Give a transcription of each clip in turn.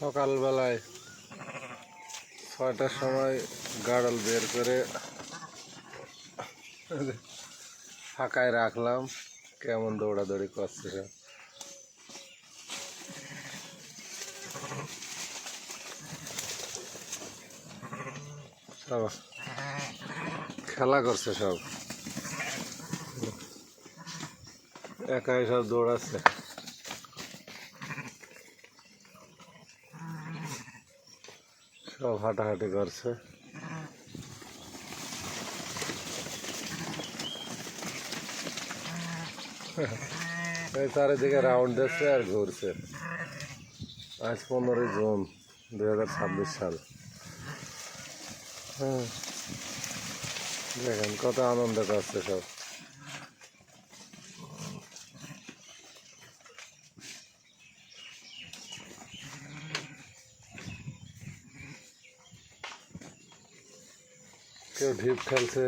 সকালবেলায় 6টার সময় গাড়ল বের করে ফাঁকায় রাখলাম, কেমন দৌড়াদৌড়ি করছে সব, খেলা করছে সব, একাই সব দৌড়াচ্ছে। সব হাঁটাহাঁটি করছে। এই চারিদিকে রাউন্ড দিচ্ছে আর ঘুরছে। আজ 15ই জুন 2026 সাল। দেখেন কত আনন্দ করছে সব। কেউ ঢিপ খেলছে,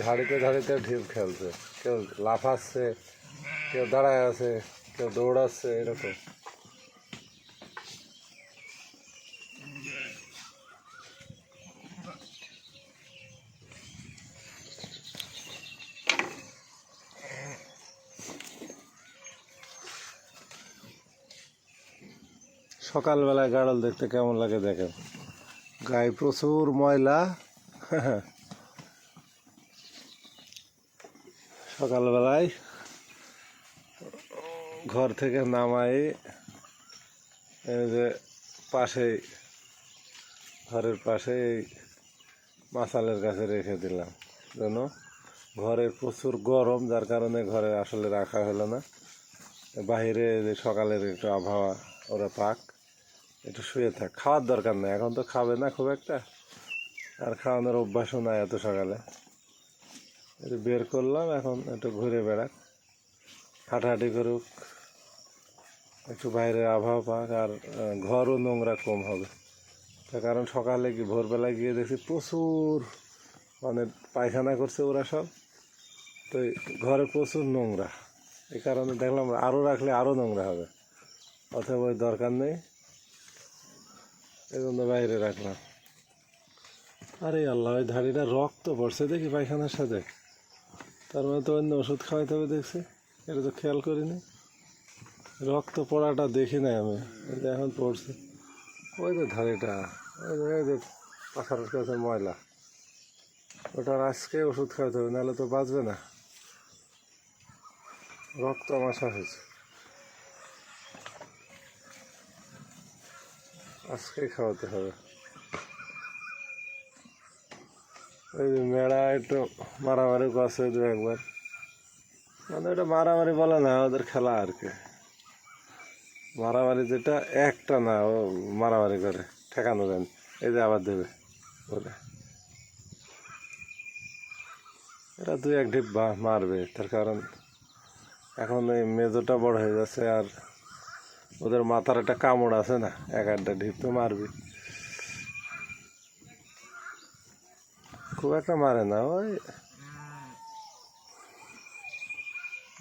ধাড়িতে ধাড়িতে ঢিপ খেলছে, কেউ লাফাচ্ছে, কেউ দাঁড়ায় আছে, কেউ দৌড়াচ্ছে, এরকম। সকালবেলায় গাড়ল দেখতে কেমন লাগে দেখেন, গায়ে প্রচুর ময়লা। সকালবেলায় ঘর থেকে নামাই এই যে পাশেই, ঘরের পাশেই মাছালের কাছে রেখে দিলাম, যেন ঘরে প্রচুর গরম, যার কারণে ঘরে আসলে রাখা হলো না। বাহিরে যে সকালের একটু আবহাওয়া, ওরা পাক, একটু শুয়ে থাক, খাওয়ার দরকার নেই, এখন তো খাবে না খুব একটা, আর খাওয়ানোর অভ্যাসও নাই এত সকালে। একটু বের করলাম, এখন একটু ঘুরে বেড়াক, হাঁটাহাঁটি করুক, একটু বাইরে আবহাওয়া পাক, আর ঘরও নোংরা কম হবে। তার কারণ সকালে কি ভোরবেলায় গিয়ে দেখছি প্রচুর মানে পায়খানা করছে ওরা সব, তো ঘরে প্রচুর নোংরা, এই কারণে দেখলাম আরও রাখলে আরও নোংরা হবে, অথবা ওই দরকার নেই, এই জন্য বাইরে রাখলাম। আরে আল্লাহ, ওই ধাড়িটা রক্ত পড়ছে দেখি পায়খানার সাথে, তার মানে তো অন্য ওষুধ খাওয়াইতে হবে দেখছি, এটা তো খেয়াল করিনি, রক্ত পড়াটা দেখি নাই আমি, এখন পড়ছে। ওই যে ধাড়িটা, ওই যে পাখার কাছে ময়লা, ওটার আজকে ওষুধ খাওয়াতে হবে, নাহলে তো বাঁচবে না, রক্ত আমাশা হয়েছে, আজকেই খাওয়াতে হবে। ওই মেয়েরা একটু মারামারি করছে দু একবার, মানে ওটা মারামারি বলে না, ওদের খেলা আর কি। মারামারি যেটা একটা না, ও মারামারি করে ঠেকানো দেন, এই যে আবার দেবে বলে, এরা দুই এক ঢিপ মারবে, তার কারণ এখন এই মেজোটা বড় হয়ে যাচ্ছে, আর ওদের মাথার একটা কামড় আছে না, এক আধটা ঢিপ তো মারবি, খুব একটা মারে না, ওই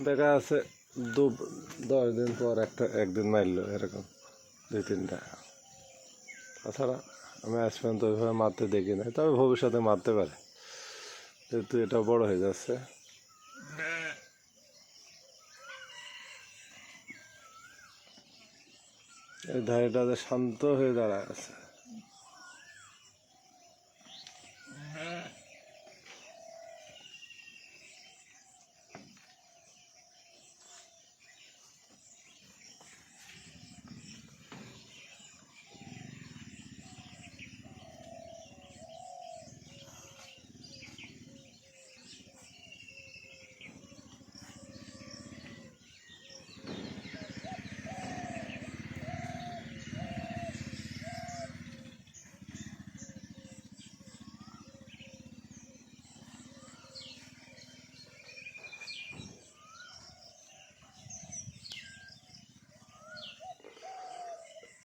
দেখা আছে 10 দিন পর একদিন মারলো, এরকম 2-3টা। তাছাড়া আমি আজ পর্যন্ত ওইভাবে মারতে দেখি না, তবে ভবিষ্যতে মারতে পারে, যেহেতু এটা বড় হয়ে যাচ্ছে। এই ধাড়িটা শান্ত হয়ে দাঁড়ায় আছে।